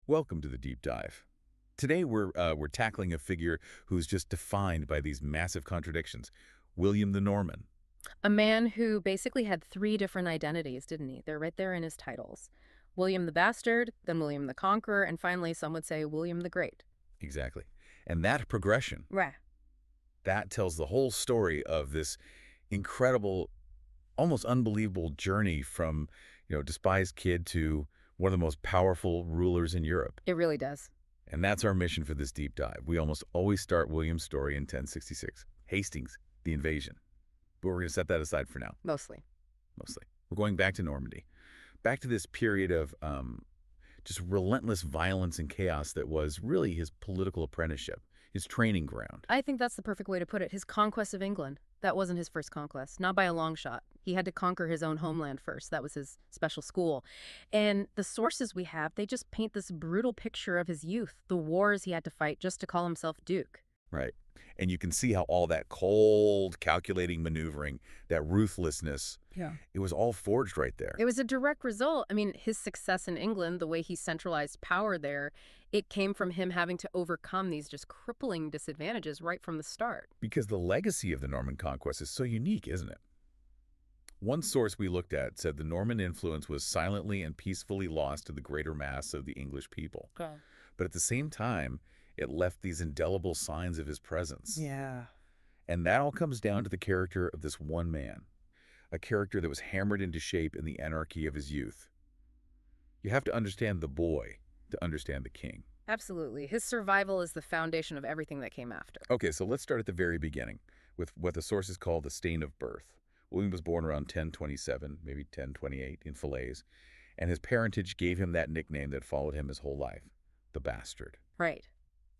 Welcome to the deep dive. Today we're tackling a figure who's just defined by these massive contradictions, William the Norman. A man who basically had three different identities, didn't he? They're right there in his titles. William the Bastard, then William the Conqueror, and finally some would say William the Great. Exactly. And that progression, Right. that tells the whole story of this incredible, almost unbelievable journey from, despised kid to one of the most powerful rulers in Europe. It really does. And that's our mission for this deep dive. We almost always start William's story in 1066, Hastings, the invasion. But we're going to set that aside for now, Mostly. mostly. We're going back to Normandy, back to this period of just relentless violence and chaos that was really his political apprenticeship, his training ground. I think that's the perfect way to put it. His conquest of England. That wasn't his first conquest, not by a long shot. He had to conquer his own homeland first. That was his special school. And the sources we have, they just paint this brutal picture of his youth, the wars he had to fight just to call himself Duke. Right. And you can see how all that cold, calculating maneuvering, that ruthlessness, Yeah. it was all forged right there. It was a direct result. I mean, his success in England, the way he centralized power there, it came from him having to overcome these just crippling disadvantages right from the start. Because the legacy of the Norman conquest is so unique, isn't it? One source we looked at said the Norman influence was silently and peacefully lost to the greater mass of the English people. Okay. But at the same time, it left these indelible signs of his presence. Yeah. And that all comes down to the character of this one man, a character that was hammered into shape in the anarchy of his youth. You have to understand the boy to understand the king. Absolutely. His survival is the foundation of everything that came after. Okay, so let's start at the very beginning with what the sources call the stain of birth. William was born around 1027, maybe 1028 in Falaise, and his parentage gave him that nickname that followed him his whole life, the Bastard. Right.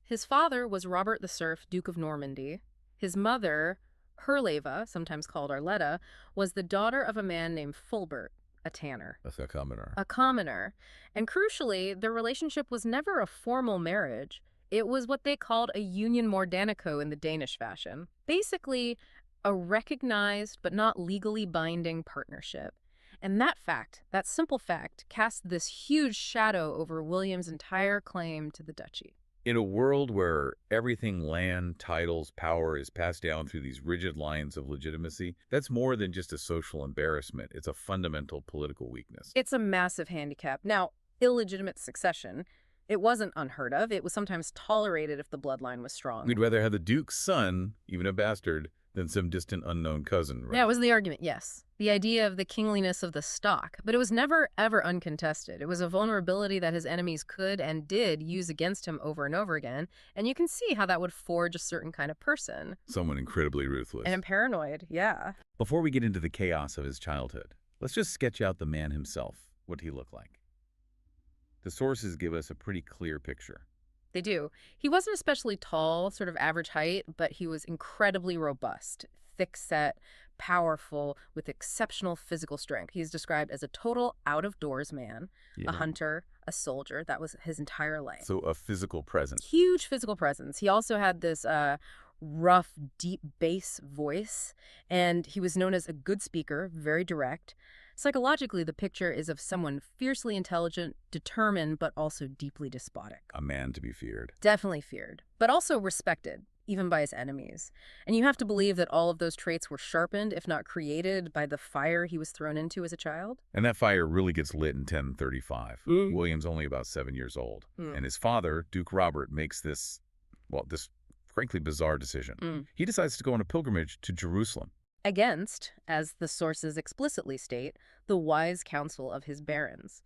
His father was Robert the Serf, Duke of Normandy. His mother, Herleva, sometimes called Arletta, was the daughter of a man named Fulbert, a tanner. That's a commoner. A commoner. And crucially, their relationship was never a formal marriage. It was what they called a union mordanico in the Danish fashion. Basically, a recognized but not legally binding partnership. And that fact, that simple fact, cast this huge shadow over William's entire claim to the duchy. In a world where everything land, titles, power is passed down through these rigid lines of legitimacy, that's more than just a social embarrassment. It's a fundamental political weakness. It's a massive handicap. Now, illegitimate succession, it wasn't unheard of. It was sometimes tolerated if the bloodline was strong. We'd rather have the Duke's son, even a bastard, than some distant unknown cousin, right? Yeah, it was the argument, yes. The idea of the kingliness of the stock. But it was never, ever uncontested. It was a vulnerability that his enemies could and did use against him over and over again. And you can see how that would forge a certain kind of person. Someone incredibly ruthless. And paranoid, yeah. Before we get into the chaos of his childhood, let's just sketch out the man himself, what he looked like. The sources give us a pretty clear picture. They do. He wasn't especially tall, sort of average height, but he was incredibly robust, thick-set, powerful, with exceptional physical strength. He's described as a total out-of-doors man, Yeah. a hunter, a soldier. That was his entire life. So a physical presence. Huge physical presence. He also had this rough, deep bass voice, and he was known as a good speaker, very direct. Psychologically, the picture is of someone fiercely intelligent, determined, but also deeply despotic. A man to be feared. Definitely feared, but also respected, even by his enemies. And you have to believe that all of those traits were sharpened, if not created, by the fire he was thrown into as a child. And that fire really gets lit in 1035. William's only about 7 years old. And his father, Duke Robert, makes this frankly bizarre decision. He decides to go on a pilgrimage to Jerusalem. Against, as the sources explicitly state, the wise counsel of his barons.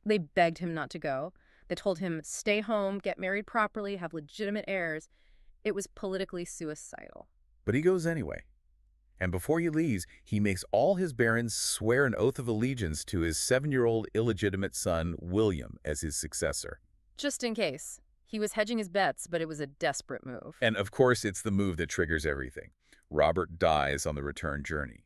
They begged him not to go. They told him, stay home, get married properly, have legitimate heirs. It was politically suicidal. But he goes anyway. And before he leaves, he makes all his barons swear an oath of allegiance to his 7-year-old illegitimate son, William, as his successor. Just in case. He was hedging his bets, but it was a desperate move. And of course, it's the move that triggers everything. Robert dies on the return journey.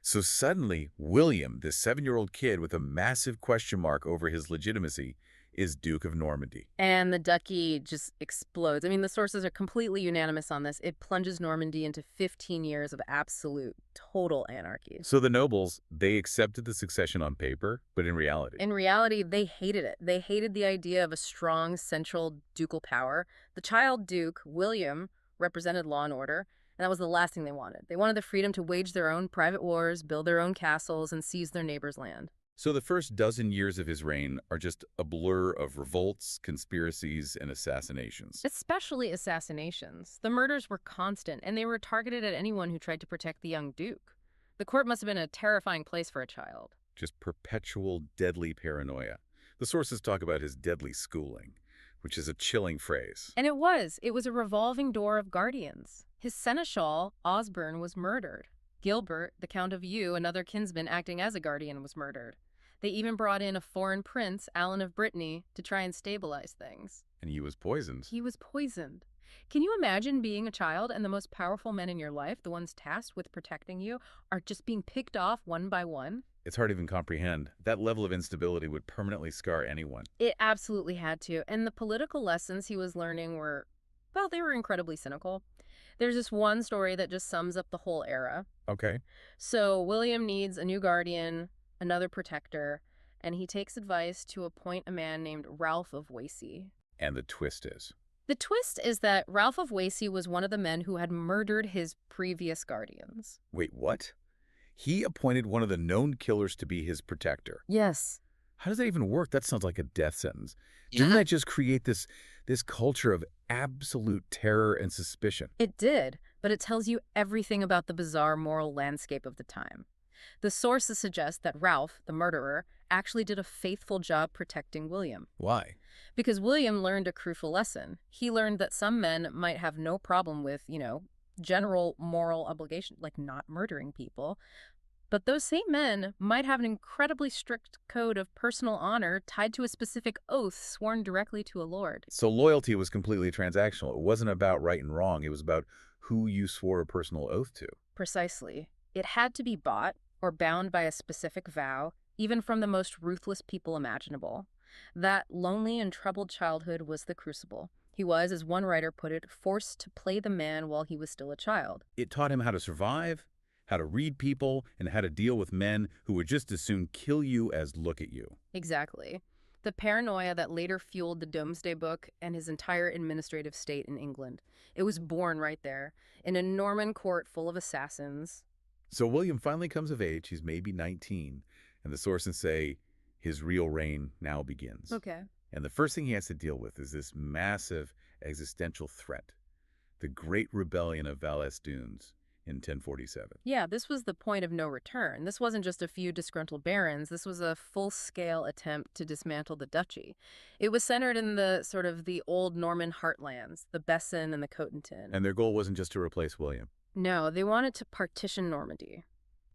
So suddenly, William, this 7-year-old kid with a massive question mark over his legitimacy, is Duke of Normandy. And the duchy just explodes. I mean, the sources are completely unanimous on this. It plunges Normandy into 15 years of absolute, total anarchy. So the nobles, they accepted the succession on paper, but in reality, In reality, they hated it. They hated the idea of a strong central ducal power. The child duke, William, represented law and order, and that was the last thing they wanted. They wanted the freedom to wage their own private wars, build their own castles, and seize their neighbors' land. so the first dozen years of his reign are just a blur of revolts, conspiracies, and assassinations. Especially assassinations. The murders were constant, and they were targeted at anyone who tried to protect the young duke. The court must have been a terrifying place for a child. Just perpetual deadly paranoia. The sources talk about his deadly schooling, which is a chilling phrase. And it was. It was a revolving door of guardians. His seneschal, Osborne, was murdered. Gilbert, the Count of Eu, another kinsman acting as a guardian, was murdered. They even brought in a foreign prince, Alan of Brittany, to try and stabilize things. And he was poisoned. He was poisoned. Can you imagine being a child and the most powerful men in your life, the ones tasked with protecting you, are just being picked off one by one? It's hard to even comprehend. That level of instability would permanently scar anyone. It absolutely had to. And the political lessons he was learning were, well, they were incredibly cynical. There's this one story that just sums up the whole era. Okay. So William needs a new guardian, another protector, and he takes advice to appoint a man named Ralph of Wasey. And the twist is? The twist is that Ralph of Wasey was one of the men who had murdered his previous guardians. Wait, what? He appointed one of the known killers to be his protector. Yes. How does that even work? That sounds like a death sentence. Didn't that just create this culture of absolute terror and suspicion? It did, but it tells you everything about the bizarre moral landscape of the time. The sources suggest that Ralph, the murderer, actually did a faithful job protecting William. Why? Because William learned a crucial lesson. He learned that some men might have no problem with, general moral obligation, like not murdering people. But those same men might have an incredibly strict code of personal honor tied to a specific oath sworn directly to a lord. So loyalty was completely transactional. It wasn't about right and wrong. It was about who you swore a personal oath to. Precisely. It had to be bought or bound by a specific vow, even from the most ruthless people imaginable. That lonely and troubled childhood was the crucible. He was, as one writer put it, forced to play the man while he was still a child. It taught him how to survive, how to read people, and how to deal with men who would just as soon kill you as look at you. Exactly. The paranoia that later fueled the Domesday Book and his entire administrative state in England. It was born right there, in a Norman court full of assassins. So William finally comes of age. He's maybe 19, and the sources say his real reign now begins. Okay. And the first thing he has to deal with is this massive existential threat, the Great Rebellion of Valles Dunes in 1047. Yeah, this was the point of no return. This wasn't just a few disgruntled barons. This was a full-scale attempt to dismantle the duchy. It was centered in the old Norman heartlands, the Bessin and the Cotentin. And their goal wasn't just to replace William. No, they wanted to partition Normandy,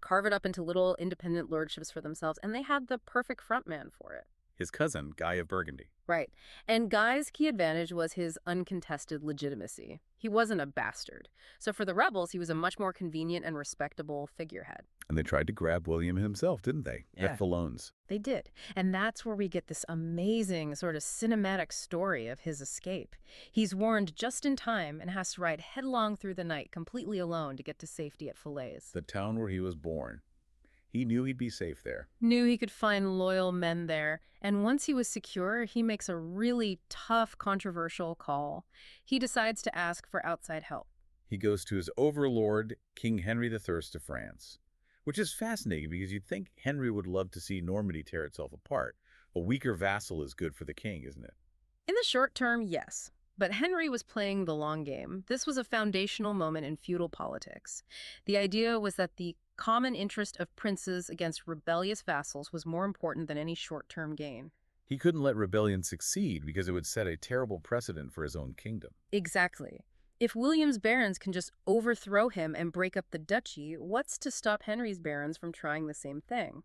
carve it up into little independent lordships for themselves, and they had the perfect frontman for it. His cousin, Guy of Burgundy. Right. And Guy's key advantage was his uncontested legitimacy. He wasn't a bastard. So for the rebels, he was a much more convenient and respectable figurehead. And they tried to grab William himself, didn't they? Yeah. At Valognes. They did. And that's where we get this amazing sort of cinematic story of his escape. He's warned just in time and has to ride headlong through the night completely alone to get to safety at Falaise. The town where he was born. He knew he'd be safe there. Knew he could find loyal men there. And once he was secure, he makes a really tough, controversial call. He decides to ask for outside help. He goes to his overlord, King Henry the Thirst of France. Which is fascinating because you'd think Henry would love to see Normandy tear itself apart. A weaker vassal is good for the king, isn't it? In the short term, yes. But Henry was playing the long game. This was a foundational moment in feudal politics. The idea was that the common interest of princes against rebellious vassals was more important than any short-term gain. He couldn't let rebellion succeed because it would set a terrible precedent for his own kingdom. Exactly. If William's barons can just overthrow him and break up the duchy, what's to stop Henry's barons from trying the same thing?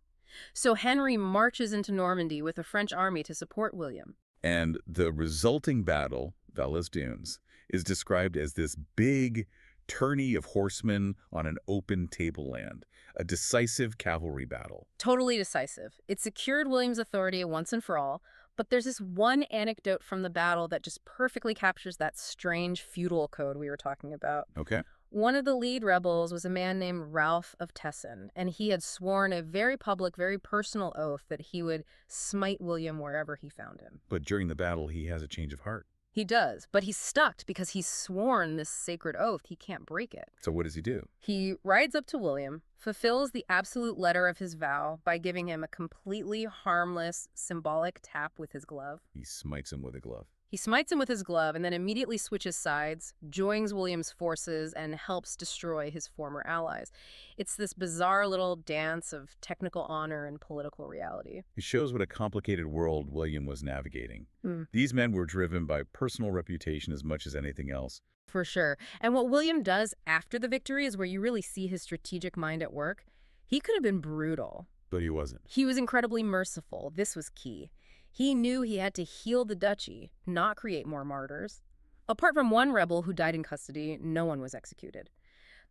So Henry marches into Normandy with a French army to support William. And the resulting battle, Valles Dunes, is described as this big tourney of horsemen on an open tableland, a decisive cavalry battle. Totally decisive. It secured William's authority once and for all, But there's this one anecdote from the battle that just perfectly captures that strange feudal code we were talking about. Okay. One of the lead rebels was a man named Ralph of Tessin, and he had sworn a very public, very personal oath that he would smite William wherever he found him. But during the battle, he has a change of heart. He does, but he's stuck because he's sworn this sacred oath. He can't break it. So what does he do? He rides up to William, fulfills the absolute letter of his vow by giving him a completely harmless, symbolic tap with his glove. He smites him with a glove. He smites him with his glove and then immediately switches sides, joins William's forces, and helps destroy his former allies. It's this bizarre little dance of technical honor and political reality. It shows what a complicated world William was navigating. Mm. These men were driven by personal reputation as much as anything else. For sure. And what William does after the victory is where you really see his strategic mind at work. He could have been brutal. But he wasn't. He was incredibly merciful. This was key. He knew he had to heal the duchy, not create more martyrs. Apart from one rebel who died in custody, no one was executed.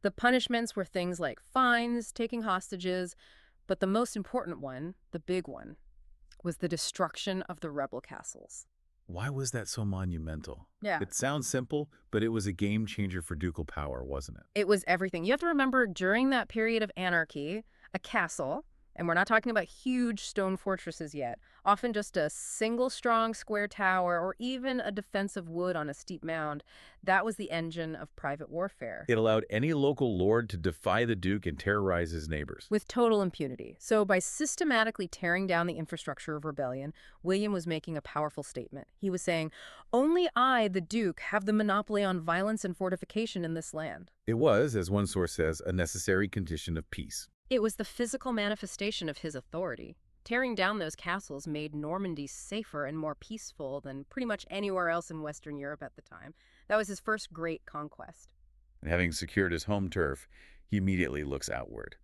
The punishments were things like fines, taking hostages, but the most important one, the big one, was the destruction of the rebel castles. Why was that so monumental? Yeah. It sounds simple, but it was a game changer for ducal power, wasn't it? It was everything. You have to remember, during that period of anarchy, a castle, and we're not talking about huge stone fortresses yet, often just a single strong square tower or even a defensive wood on a steep mound, that was the engine of private warfare. It allowed any local lord to defy the duke and terrorize his neighbors. With total impunity. So by systematically tearing down the infrastructure of rebellion, William was making a powerful statement. He was saying, only I, the duke, have the monopoly on violence and fortification in this land. It was, as one source says, a necessary condition of peace. It was the physical manifestation of his authority. Tearing down those castles made Normandy safer and more peaceful than pretty much anywhere else in Western Europe at the time. That was his first great conquest. And having secured his home turf, he immediately looks outward.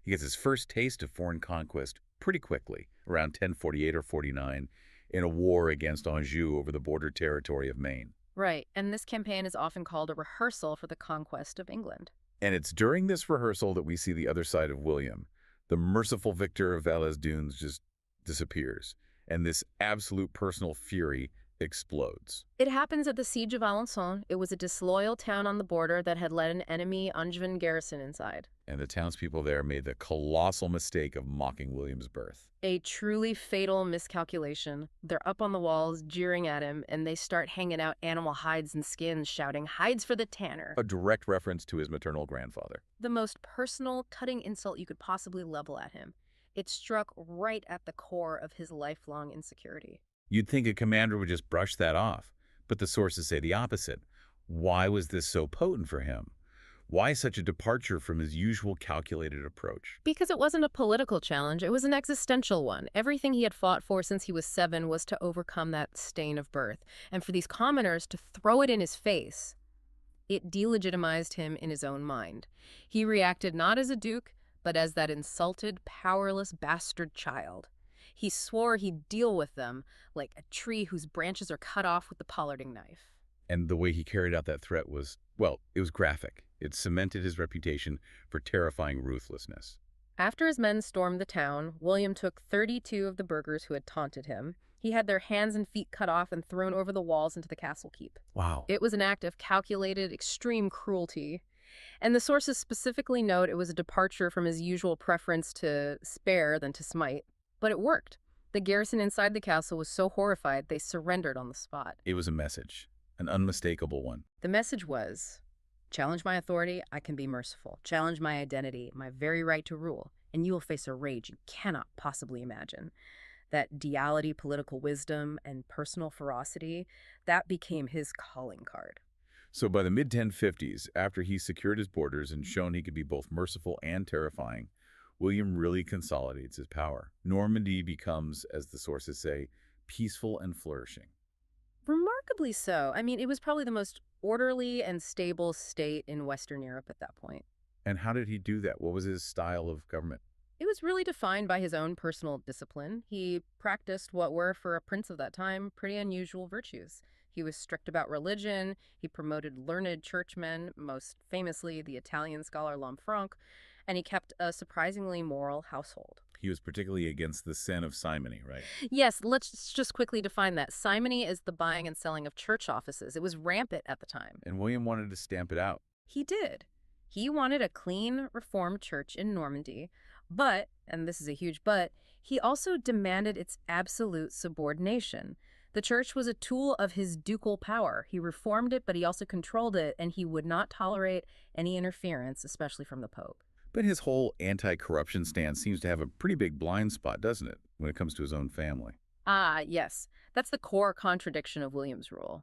He gets his first taste of foreign conquest pretty quickly, around 1048 or 49, in a war against Anjou over the border territory of Maine. Right, and this campaign is often called a rehearsal for the conquest of England. And it's during this rehearsal that we see the other side of William. The merciful victor of Valais Dunes just disappears, and this absolute personal fury explodes. It happens at the Siege of Alençon. It was a disloyal town on the border that had let an enemy Angevin garrison inside. And the townspeople there made the colossal mistake of mocking William's birth. A truly fatal miscalculation. They're up on the walls, jeering at him, and they start hanging out animal hides and skins, shouting, "Hides for the tanner!" A direct reference to his maternal grandfather. The most personal, cutting insult you could possibly level at him. It struck right at the core of his lifelong insecurity. You'd think a commander would just brush that off, but the sources say the opposite. Why was this so potent for him? Why such a departure from his usual calculated approach? Because it wasn't a political challenge, it was an existential one. Everything he had fought for since he was 7 was to overcome that stain of birth. And for these commoners to throw it in his face, it delegitimized him in his own mind. He reacted not as a duke, but as that insulted, powerless bastard child. He swore he'd deal with them like a tree whose branches are cut off with the pollarding knife. And the way he carried out that threat was, well, it was graphic. It cemented his reputation for terrifying ruthlessness. After his men stormed the town, William took 32 of the burghers who had taunted him. He had their hands and feet cut off and thrown over the walls into the castle keep. Wow. It was an act of calculated, extreme cruelty. And the sources specifically note it was a departure from his usual preference to spare than to smite. But it worked. The garrison inside the castle was so horrified they surrendered on the spot. It was a message, an unmistakable one. The message was, challenge my authority, I can be merciful. Challenge my identity, my very right to rule, and you will face a rage you cannot possibly imagine. That duality, political wisdom, and personal ferocity, that became his calling card. So by the mid-1050s, after he secured his borders and shown he could be both merciful and terrifying, William really consolidates his power. Normandy becomes, as the sources say, peaceful and flourishing. Remarkably so. I mean, it was probably the most orderly and stable state in Western Europe at that point. And how did he do that? What was his style of government? It was really defined by his own personal discipline. He practiced what were, for a prince of that time, pretty unusual virtues. He was strict about religion, he promoted learned churchmen, most famously the Italian scholar Lanfranc, and he kept a surprisingly moral household. He was particularly against the sin of simony, right? Yes, let's just quickly define that. Simony is the buying and selling of church offices. It was rampant at the time. And William wanted to stamp it out. He did. He wanted a clean, reformed church in Normandy, but, and this is a huge but, he also demanded its absolute subordination. The church was a tool of his ducal power. He reformed it, but he also controlled it, and he would not tolerate any interference, especially from the Pope. But his whole anti-corruption stance seems to have a pretty big blind spot, doesn't it, when it comes to his own family? Ah, yes. That's the core contradiction of William's rule.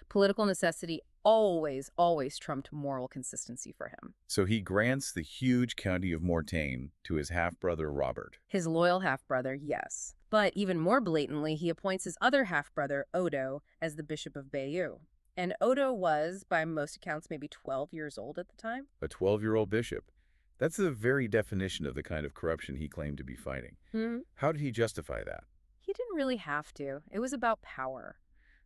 Political necessity always trumped moral consistency for him. So he grants the huge county of Mortain to his half-brother Robert. His loyal half-brother, yes. But even more blatantly, he appoints his other half-brother, Odo, as the Bishop of Bayeux. And Odo was, by most accounts, maybe 12 years old at the time. A 12-year-old bishop. That's the very definition of the kind of corruption he claimed to be fighting. How did he justify that? He didn't really have to. It was about power.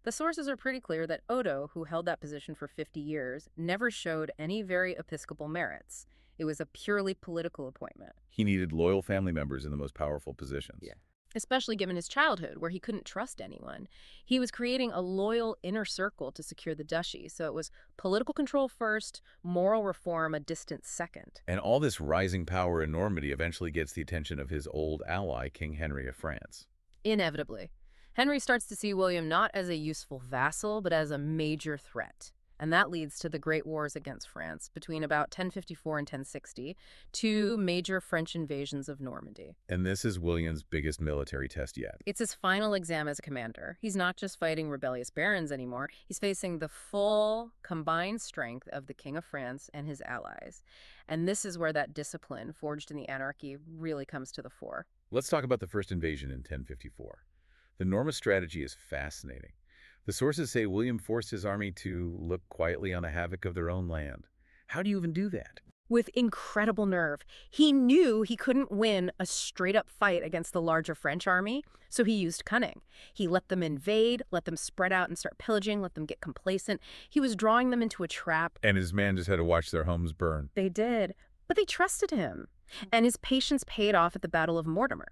The sources are pretty clear that Odo, who held that position for 50 years, never showed any very episcopal merits. It was a purely political appointment. He needed loyal family members in the most powerful positions. Yeah. Especially given his childhood, where he couldn't trust anyone. He was creating a loyal inner circle to secure the duchy, so it was political control first, moral reform a distant second. And all this rising power in Normandy eventually gets the attention of his old ally, King Henry of France. Inevitably. Henry starts to see William not as a useful vassal, but as a major threat. And that leads to the Great Wars against France between about 1054 and 1060, two major French invasions of Normandy. And this is William's biggest military test yet. It's his final exam as a commander. He's not just fighting rebellious barons anymore. He's facing the full, combined strength of the King of France and his allies. And this is where that discipline, forged in the anarchy, really comes to the fore. Let's talk about the first invasion in 1054. The Norman strategy is fascinating. The sources say William forced his army to look quietly on the havoc of their own land. How do you even do that? With incredible nerve. He knew he couldn't win a straight-up fight against the larger French army, so he used cunning. He let them invade, let them spread out and start pillaging, let them get complacent. He was drawing them into a trap. And his men just had to watch their homes burn. They did, but they trusted him. And his patience paid off at the Battle of Mortimer.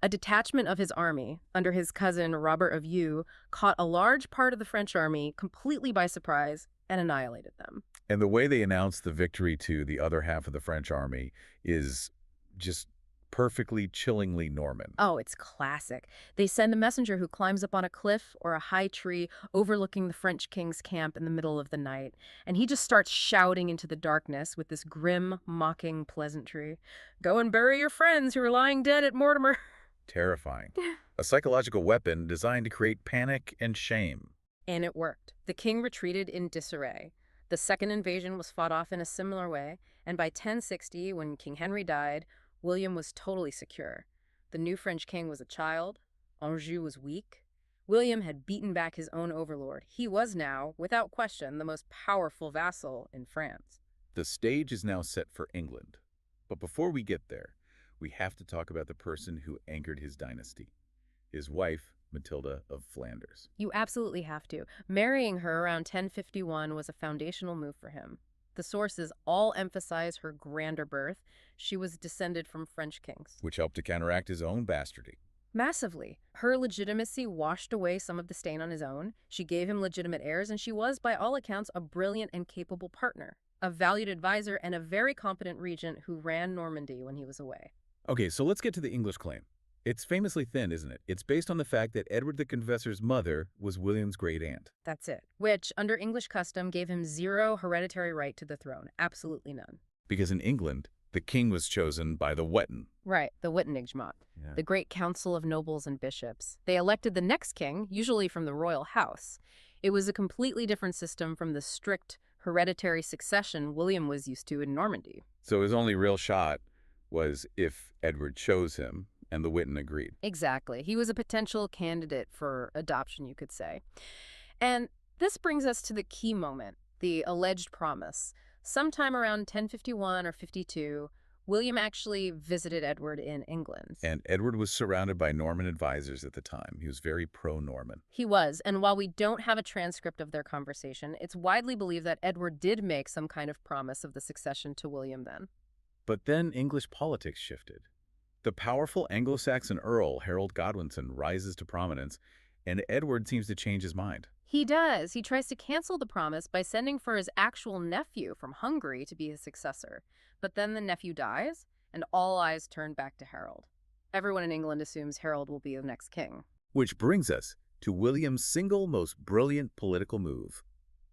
A detachment of his army, under his cousin Robert of Eu, caught a large part of the French army completely by surprise and annihilated them. And the way they announced the victory to the other half of the French army is just perfectly, chillingly Norman. Oh, it's classic. They send a messenger who climbs up on a cliff or a high tree overlooking the French king's camp in the middle of the night, and he just starts shouting into the darkness with this grim, mocking pleasantry. Go and bury your friends who are lying dead at Mortimer. Terrifying. A psychological weapon designed to create panic and shame. And it worked. The king retreated in disarray. The second invasion was fought off in a similar way, and by 1060, when King Henry died, William was totally secure. The new French king was a child. Anjou was weak. William had beaten back his own overlord. He was now, without question, the most powerful vassal in France. The stage is now set for England. But before we get there, we have to talk about the person who anchored his dynasty, his wife, Matilda of Flanders. You absolutely have to. Marrying her around 1051 was a foundational move for him. The sources all emphasize her grander birth. She was descended from French kings. Which helped to counteract his own bastardy. Massively. Her legitimacy washed away some of the stain on his own. She gave him legitimate heirs, and she was, by all accounts, a brilliant and capable partner, a valued advisor, and a very competent regent who ran Normandy when he was away. Okay, so let's get to the English claim. It's famously thin, isn't it? It's based on the fact that Edward the Confessor's mother was William's great-aunt. That's it. Which, under English custom, gave him zero hereditary right to the throne. Absolutely none. Because in England, the king was chosen by the Wetten. Right, the Wittenigmot, the great council of nobles and bishops. They elected the next king, usually from the royal house. It was a completely different system from the strict hereditary succession William was used to in Normandy. So his only real shot was if Edward chose him, and the Witten agreed. Exactly. He was a potential candidate for adoption, you could say. And this brings us to the key moment, the alleged promise. Sometime around 1051 or 52, William actually visited Edward in England. And Edward was surrounded by Norman advisors at the time. He was very pro-Norman. He was, and while we don't have a transcript of their conversation, it's widely believed that Edward did make some kind of promise of the succession to William then. But then English politics shifted. The powerful Anglo-Saxon Earl Harold Godwinson rises to prominence, and Edward seems to change his mind. He does. He tries to cancel the promise by sending for his actual nephew from Hungary to be his successor. But then the nephew dies, and all eyes turn back to Harold. Everyone in England assumes Harold will be the next king. Which brings us to William's single most brilliant political move,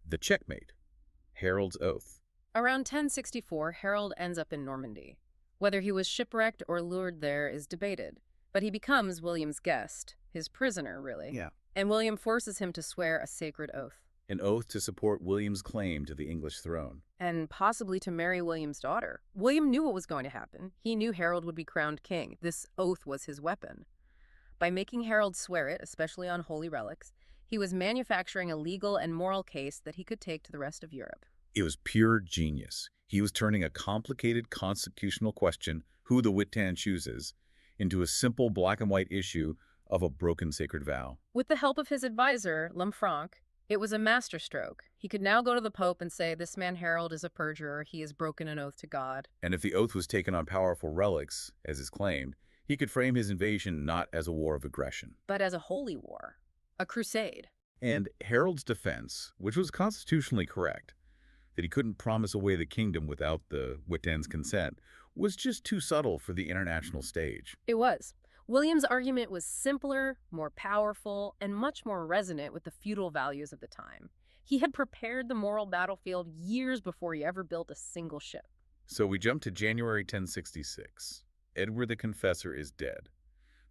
the checkmate, Harold's Oath. Around 1064, Harold ends up in Normandy. Whether he was shipwrecked or lured there is debated, but he becomes William's guest, his prisoner, really. Yeah. And William forces him to swear a sacred oath. An oath to support William's claim to the English throne. And possibly to marry William's daughter. William knew what was going to happen. He knew Harold would be crowned king. This oath was his weapon. By making Harold swear it, especially on holy relics, he was manufacturing a legal and moral case that he could take to the rest of Europe. It was pure genius. He was turning a complicated constitutional question, who the Witan chooses, into a simple black and white issue of a broken sacred vow. With the help of his advisor, Lanfranc, it was a masterstroke. He could now go to the Pope and say, this man Harold is a perjurer, he has broken an oath to God. And if the oath was taken on powerful relics, as is claimed, he could frame his invasion not as a war of aggression, But as a holy war, a crusade. And Harold's defense, which was constitutionally correct, that he couldn't promise away the kingdom without the Witan's consent, was just too subtle for the international stage. It was. William's argument was simpler, more powerful, and much more resonant with the feudal values of the time. He had prepared the moral battlefield years before he ever built a single ship. So we jump to January 1066. Edward the Confessor is dead.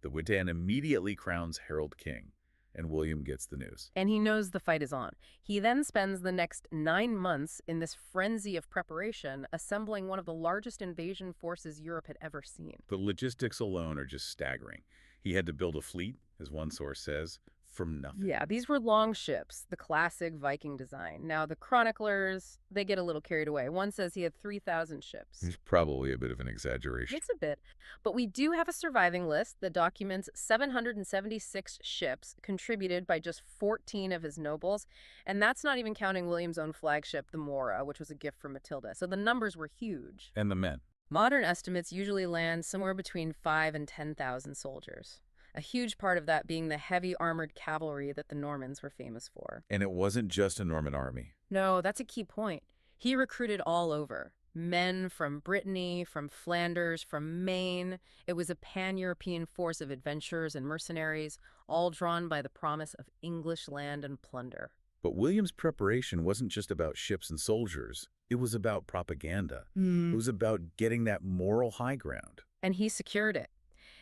The Witan immediately crowns Harold king, and William gets the news. And he knows the fight is on. He then spends the next 9 months in this frenzy of preparation, assembling one of the largest invasion forces Europe had ever seen. The logistics alone are just staggering. He had to build a fleet, as one source says, from nothing. Yeah, these were long ships, the classic Viking design. Now, the chroniclers, they get a little carried away. One says he had 3,000 ships. It's probably a bit of an exaggeration. It's a bit. But we do have a surviving list that documents 776 ships contributed by just 14 of his nobles. And that's not even counting William's own flagship, the Mora, which was a gift from Matilda. So the numbers were huge. And the men. Modern estimates usually land somewhere between 5,000 and 10,000 soldiers. A huge part of that being the heavy armored cavalry that the Normans were famous for. And it wasn't just a Norman army. No, that's a key point. He recruited all over. Men from Brittany, from Flanders, from Maine. It was a pan-European force of adventurers and mercenaries, all drawn by the promise of English land and plunder. But William's preparation wasn't just about ships and soldiers. It was about propaganda. It was about getting that moral high ground. And he secured it.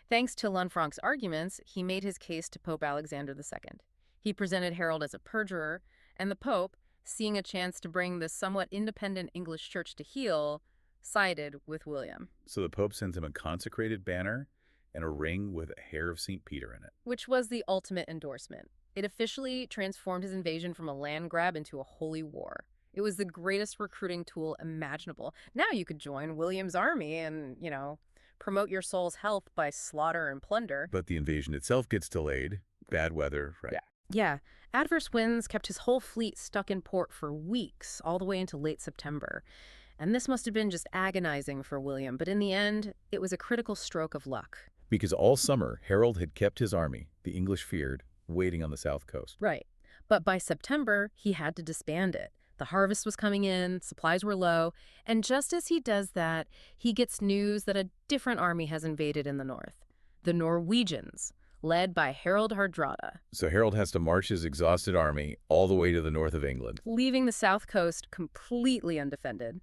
Thanks to Lanfranc's arguments, he made his case to Pope Alexander II. He presented Harold as a perjurer, and the Pope, seeing a chance to bring the somewhat independent English church to heel, sided with William. So the Pope sends him a consecrated banner and a ring with a hair of St. Peter in it. Which was the ultimate endorsement. It officially transformed his invasion from a land grab into a holy war. It was the greatest recruiting tool imaginable. Now you could join William's army and, promote your soul's health by slaughter and plunder. But the invasion itself gets delayed. Bad weather, right? Yeah. Adverse winds kept his whole fleet stuck in port for weeks, all the way into late September. And this must have been just agonizing for William, but in the end, it was a critical stroke of luck. Because all summer, Harold had kept his army, the English feared, waiting on the south coast. Right. But by September, he had to disband it. The harvest was coming in, supplies were low, and just as he does that, he gets news that a different army has invaded in the north. The Norwegians, led by Harold Hardrada. So Harold has to march his exhausted army all the way to the north of England. Leaving the south coast completely undefended.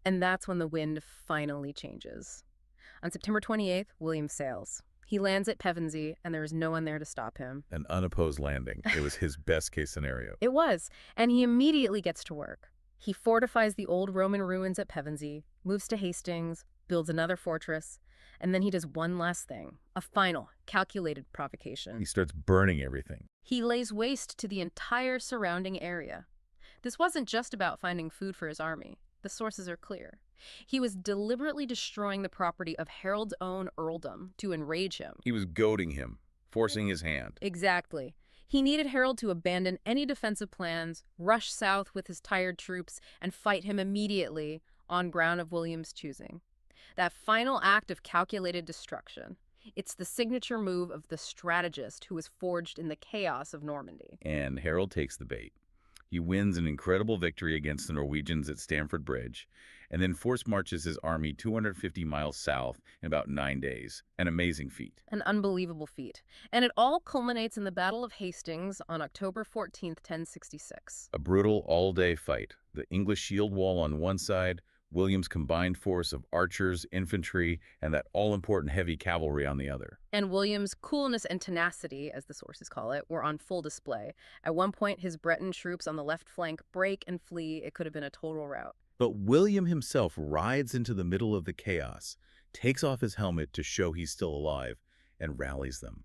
And that's when the wind finally changes. On September 28th, William sails. He lands at Pevensey, and there is no one there to stop him. An unopposed landing. It was his best-case scenario. It was, and he immediately gets to work. He fortifies the old Roman ruins at Pevensey, moves to Hastings, builds another fortress, and then he does one last thing, a final, calculated provocation. He starts burning everything. He lays waste to the entire surrounding area. This wasn't just about finding food for his army. The sources are clear. He was deliberately destroying the property of Harold's own earldom to enrage him. He was goading him, forcing his hand. Exactly. He needed Harold to abandon any defensive plans, rush south with his tired troops, and fight him immediately on ground of William's choosing. that final act of calculated destruction. It's the signature move of the strategist who was forged in the chaos of Normandy. And Harold takes the bait. He wins an incredible victory against the Norwegians at Stamford Bridge, and then force marches his army 250 miles south in about 9 days. An amazing feat. An unbelievable feat. And it all culminates in the Battle of Hastings on October 14th, 1066. A brutal all-day fight. The English shield wall on one side, William's combined force of archers, infantry, and that all-important heavy cavalry on the other. And William's coolness and tenacity, as the sources call it, were on full display. At one point, his Breton troops on the left flank break and flee. It could have been a total rout. But William himself rides into the middle of the chaos, takes off his helmet to show he's still alive, and rallies them.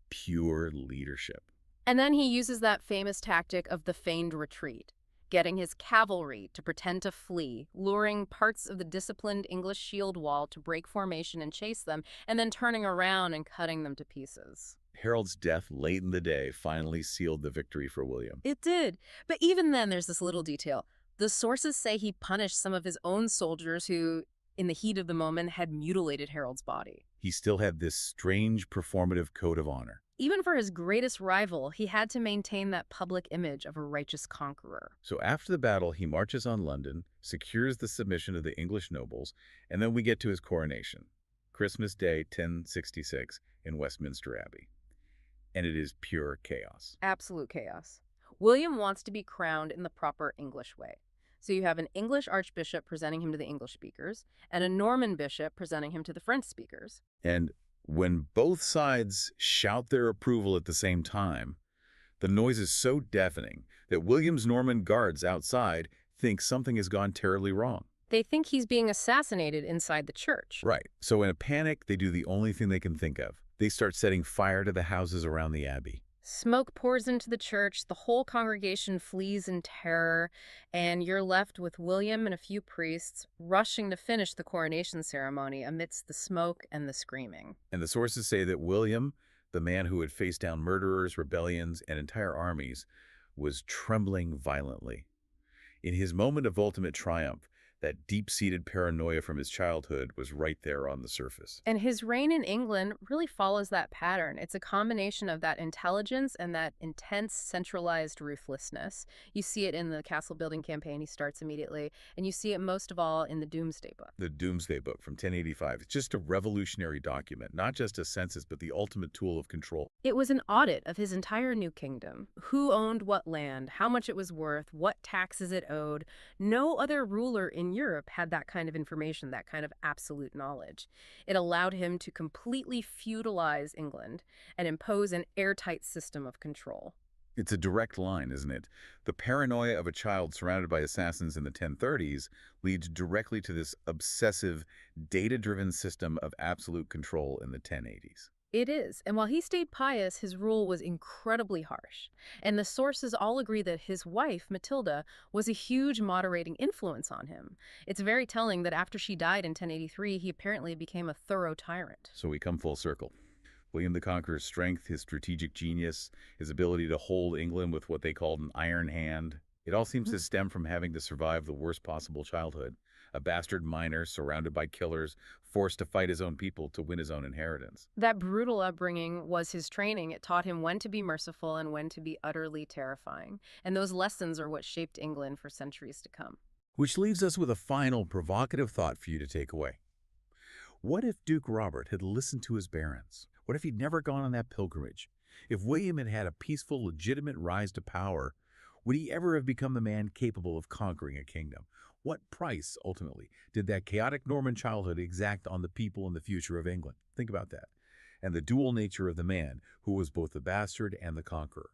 Pure leadership. And then he uses that famous tactic of the feigned retreat, getting his cavalry to pretend to flee, luring parts of the disciplined English shield wall to break formation and chase them, and then turning around and cutting them to pieces. Harold's death late in the day finally sealed the victory for William. It did. But even then, there's this little detail. The sources say he punished some of his own soldiers who, in the heat of the moment, had mutilated Harold's body. He still had this strange performative code of honor. Even for his greatest rival, he had to maintain that public image of a righteous conqueror. So after the battle, he marches on London, secures the submission of the English nobles, and then we get to his coronation. Christmas Day, 1066, in Westminster Abbey. And it is pure chaos. Absolute chaos. William wants to be crowned in the proper English way. So you have an English archbishop presenting him to the English speakers, and a Norman bishop presenting him to the French speakers. And when both sides shout their approval at the same time, the noise is so deafening that William's Norman guards outside think something has gone terribly wrong. They think he's being assassinated inside the church. Right. So in a panic, they do the only thing they can think of. They start setting fire to the houses around the abbey. Smoke pours into the church, the whole congregation flees in terror, and you're left with William and a few priests rushing to finish the coronation ceremony amidst the smoke and the screaming. And the sources say that William, the man who had faced down murderers, rebellions, and entire armies, was trembling violently. In his moment of ultimate triumph, that deep-seated paranoia from his childhood was right there on the surface. And his reign in England really follows that pattern. It's a combination of that intelligence and that intense, centralized ruthlessness. You see it in the castle-building campaign he starts immediately, and you see it most of all in the Doomsday Book. The Doomsday Book from 1085. It's just a revolutionary document, not just a census, but the ultimate tool of control. It was an audit of his entire new kingdom. Who owned what land, how much it was worth, what taxes it owed. No other ruler in Europe had that kind of information, that kind of absolute knowledge. It allowed him to completely feudalize England and impose an airtight system of control. It's a direct line, isn't it? The paranoia of a child surrounded by assassins in the 1030s leads directly to this obsessive, data-driven system of absolute control in the 1080s. It is, and while he stayed pious, his rule was incredibly harsh. And the sources all agree that his wife, Matilda, was a huge moderating influence on him. It's very telling that after she died in 1083, he apparently became a thorough tyrant. So we come full circle. William the Conqueror's strength, his strategic genius, his ability to hold England with what they called an iron hand, it all seems to stem from having to survive the worst possible childhood. A bastard miner surrounded by killers, forced to fight his own people to win his own inheritance. That brutal upbringing was his training. It taught him when to be merciful and when to be utterly terrifying. And those lessons are what shaped England for centuries to come. Which leaves us with a final provocative thought for you to take away. What if Duke Robert had listened to his barons? What if he'd never gone on that pilgrimage? If William had had a peaceful, legitimate rise to power, would he ever have become the man capable of conquering a kingdom? What price, ultimately, did that chaotic Norman childhood exact on the people and the future of England? Think about that. And the dual nature of the man who was both the bastard and the conqueror.